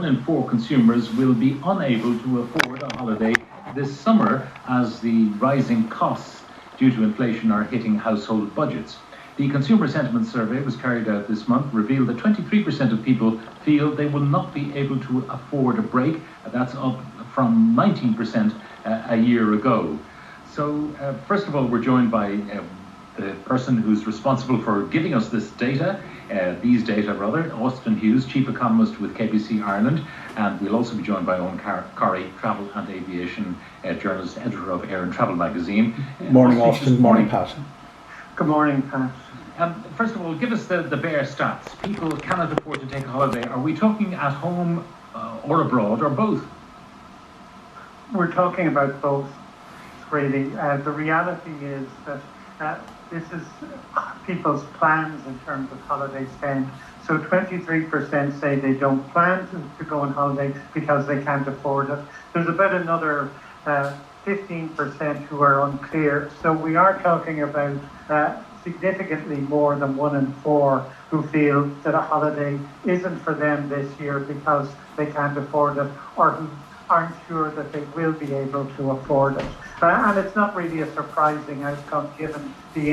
1 in 4 consumers will be unable to afford a holiday this summer as the rising costs due to inflation are hitting household budgets. The Consumer Sentiment Survey was carried out this month revealed that 23% of people feel they will not be able to afford a break. That's up from 19% a year ago. So, first of all, we're joined by the person who's responsible for giving us these data, Austin Hughes, Chief Economist with KBC Ireland, and we'll also be joined by Eoghan Corry, Travel and Aviation Journalist, Editor of Air and Travel Magazine. Morning, Austin. Morning, Pat. Good morning, Pat. First of all, give us the bare stats. People cannot afford to take a holiday. Are we talking at home or abroad, or both? We're talking about both, really. The reality is that this is people's plans in terms of holiday spend. So 23% say they don't plan to go on holiday because they can't afford it. There's about another 15% who are unclear. So we are talking about significantly more than 1 in 4 who feel that a holiday isn't for them this year because they can't afford it, or who aren't sure that they will be able to afford it. And it's not really a surprising outcome given the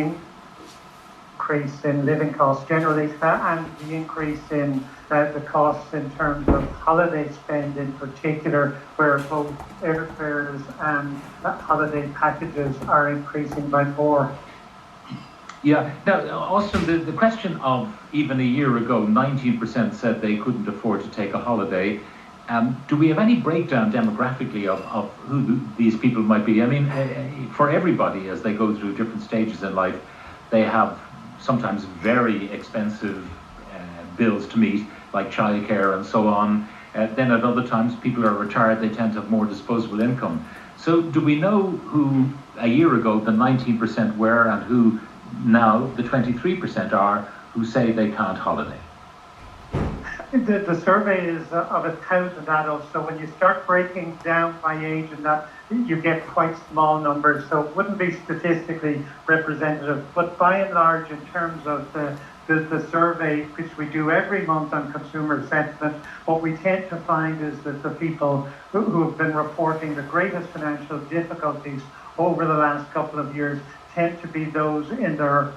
increase in living costs generally and the increase in the costs in terms of holiday spend in particular, where both airfares and holiday packages are increasing by more. Yeah. Now, Austin, the question of even a year ago, 19% said they couldn't afford to take a holiday. Do we have any breakdown demographically of who these people might be? I mean, for everybody, as they go through different stages in life, they have sometimes very expensive bills to meet, like childcare and so on. Then at other times, people are retired, they tend to have more disposable income. So do we know who a year ago the 19% were and who now the 23% are who say they can't holiday? The survey is of 1,000 adults, so when you start breaking down by age and that, you get quite small numbers, so it wouldn't be statistically representative. But by and large, in terms of the survey, which we do every month on consumer sentiment, what we tend to find is that the people who have been reporting the greatest financial difficulties over the last couple of years tend to be those in their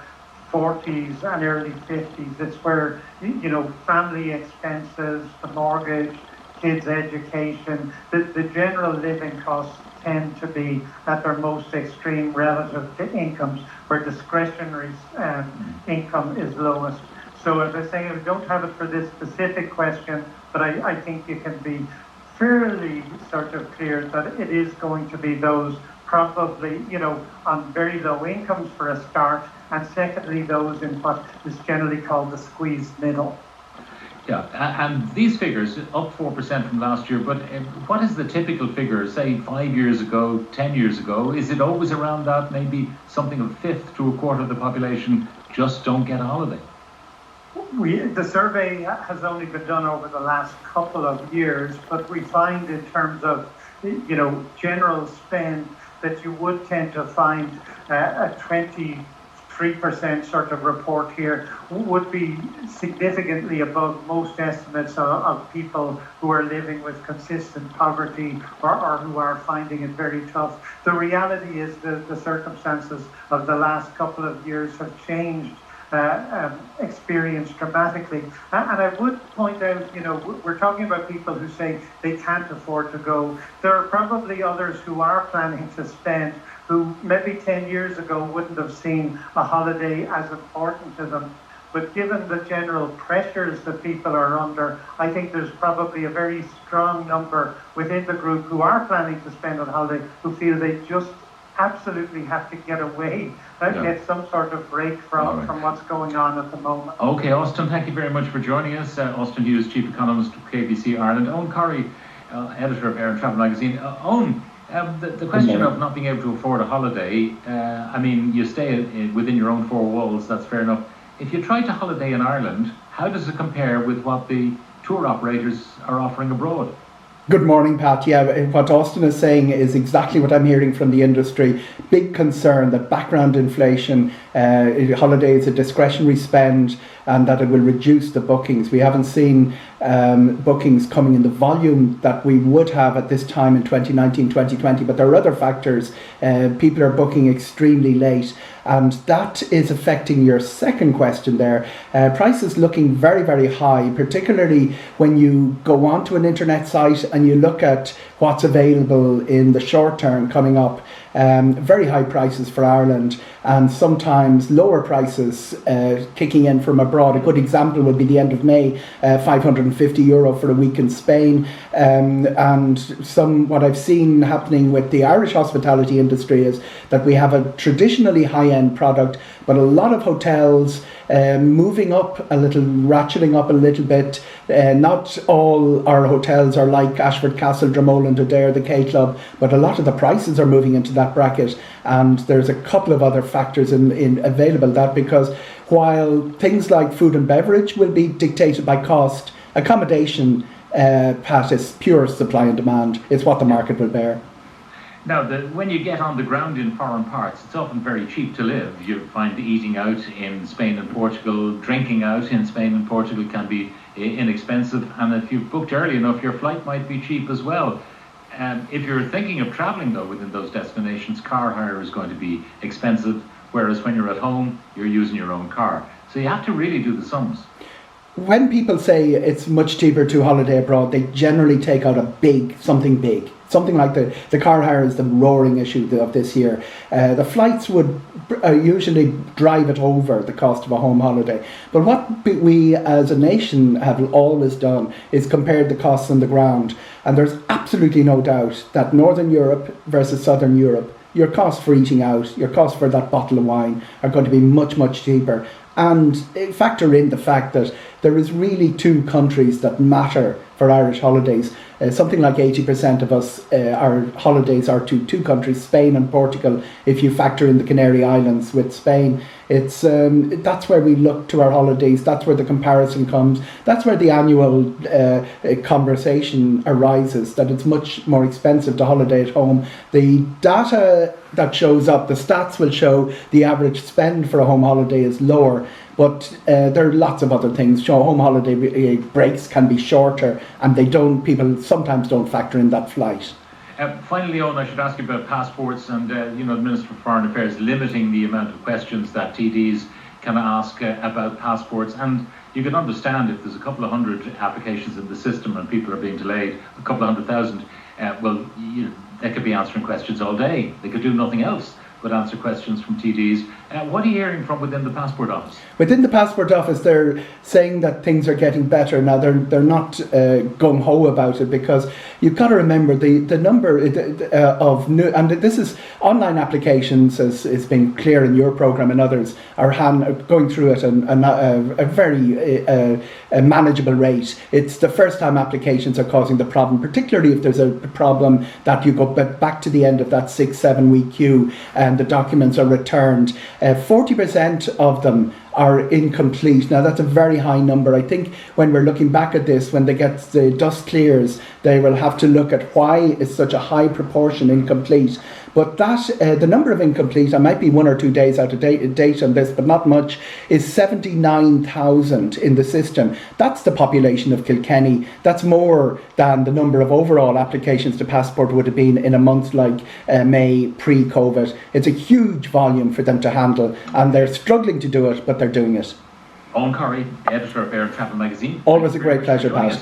40s and early 50s. It's where, family expenses, the mortgage, kids' education, the general living costs tend to be at their most extreme relative to incomes, where discretionary income is lowest. So as I say, I don't have it for this specific question, but I think you can be fairly sort of clear that it is going to be those probably, on very low incomes for a start, and secondly, those in what is generally called the squeezed middle. Yeah, and these figures, up 4% from last year, but what is the typical figure, say 5 years ago, 10 years ago? Is it always around that, maybe something of a fifth to a quarter of the population just don't get a holiday? The survey has only been done over the last couple of years, but we find in terms of, general spend, that you would tend to find a 23% sort of report here would be significantly above most estimates of people who are living with consistent poverty or who are finding it very tough. The reality is that the circumstances of the last couple of years have changed experience dramatically. And I would point out, we're talking about people who say they can't afford to go. There are probably others who are planning to spend, who maybe 10 years ago wouldn't have seen a holiday as important to them. But given the general pressures that people are under, I think there's probably a very strong number within the group who are planning to spend on holiday who feel they just absolutely have to get away and get some sort of break from what's going on at the moment. Okay, Austin, thank you very much for joining us. Austin Hughes, Chief Economist of KBC Ireland. Eoghan Corry, Editor of Air and Travel Magazine. Eoghan, the question of not being able to afford a holiday, you stay within your own four walls, that's fair enough. If you try to holiday in Ireland, how does it compare with what the tour operators are offering abroad? Good morning, Pat. Yeah, what Austin is saying is exactly what I'm hearing from the industry. Big concern that background inflation, holiday is a discretionary spend, and that it will reduce the bookings. We haven't seen bookings coming in the volume that we would have at this time in 2019, 2020, but there are other factors. People are booking extremely late, and that is affecting your second question there. Prices looking very, very high, particularly when you go onto an internet site and you look at what's available in the short term coming up. Very high prices for Ireland, and sometimes lower prices kicking in from abroad. A good example would be the end of May, €550 for a week in Spain. And what I've seen happening with the Irish hospitality industry is that we have a traditionally high-end product, but a lot of hotels moving up a little, ratcheting up a little bit. Not all our hotels are like Ashford Castle, Dromoland, Adair, the K Club, but a lot of the prices are moving into that bracket, and there's a couple of other factors in available that, because while things like food and beverage will be dictated by cost, accommodation, Pat, is pure supply and demand. It's what the market will bear. Now, when you get on the ground in foreign parts, it's often very cheap to live. You find eating out in Spain and Portugal, drinking out in Spain and Portugal can be inexpensive, and if you've booked early enough, your flight might be cheap as well. If you're thinking of travelling, though, within those destinations, car hire is going to be expensive, whereas when you're at home, you're using your own car. So you have to really do the sums. When people say it's much cheaper to holiday abroad, they generally take out something big. Something like the car hire is the roaring issue of this year. The flights would usually drive it over the cost of a home holiday. But what we as a nation have always done is compared the costs on the ground. And there's absolutely no doubt that Northern Europe versus Southern Europe, your costs for eating out, your costs for that bottle of wine are going to be much, much cheaper. And factor in the fact that there is really two countries that matter for Irish holidays. Something like 80% of us, our holidays are to two countries, Spain and Portugal. If you factor in the Canary Islands with Spain, it's that's where we look to our holidays. That's where the comparison comes. That's where the annual conversation arises, that it's much more expensive to holiday at home. The data that shows up, the stats will show the average spend for a home holiday is lower. But there are lots of other things. Home holiday breaks can be shorter, and people sometimes don't factor in that flight. Finally, Eoghan, I should ask you about passports and the Minister for Foreign Affairs limiting the amount of questions that TDs can ask about passports. And you can understand if there's a couple of hundred applications in the system and people are being delayed, a couple of 100,000, they could be answering questions all day. They could do nothing else but answer questions from TDs. What are you hearing from within the Passport Office? Within the Passport Office, they're saying that things are getting better. Now, they're not gung-ho about it, because you've got to remember the number of new, and this is online applications, as has been clear in your programme and others, are going through at a very manageable rate. It's the first-time applications are causing the problem, particularly if there's a problem that you go back to the end of that 6-7 week queue and the documents are returned. 40% of them are incomplete. Now, that's a very high number. I think when we're looking back at this, when the dust clears, they will have to look at why is such a high proportion incomplete. But the number of incomplete, I might be 1 or 2 days out of date on this, but not much, is 79,000 in the system. That's the population of Kilkenny. That's more than the number of overall applications to passport would have been in a month like May pre-COVID. It's a huge volume for them to handle, and they're struggling to do it, but they're doing it. Eoghan Corry, editor of Air and Travel magazine. Always a great pleasure, Pat.